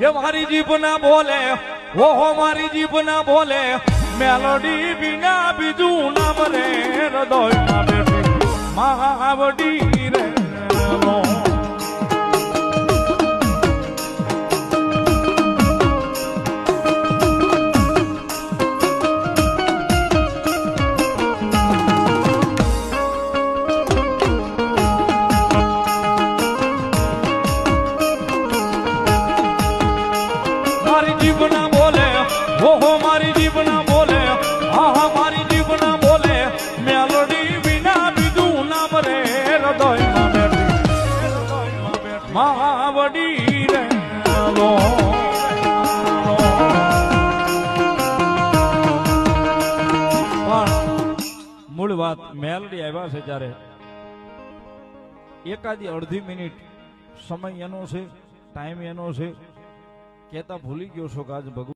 ये मारी जीभ ना बोले ओहो मारी जीभ ना बोले मेलोडी बिना बीजू ना मरे हृदय में बैठी महावडी रे लो जीभ ना बोले ओहो मारी जीभ ना बोले आहा मारी जीभ ना बोले मेलोडी बिना बीजू ना मरे हृदय में बैठी महावडी रे लो मूळ बात मेलोडी આવ્યા છે જ્યારે એકાદી અડધી મિનિટ સમય એનો છે ટાઈમ એનો છે કહેતા ભૂલી ગયો છો કે આજ ભગવાન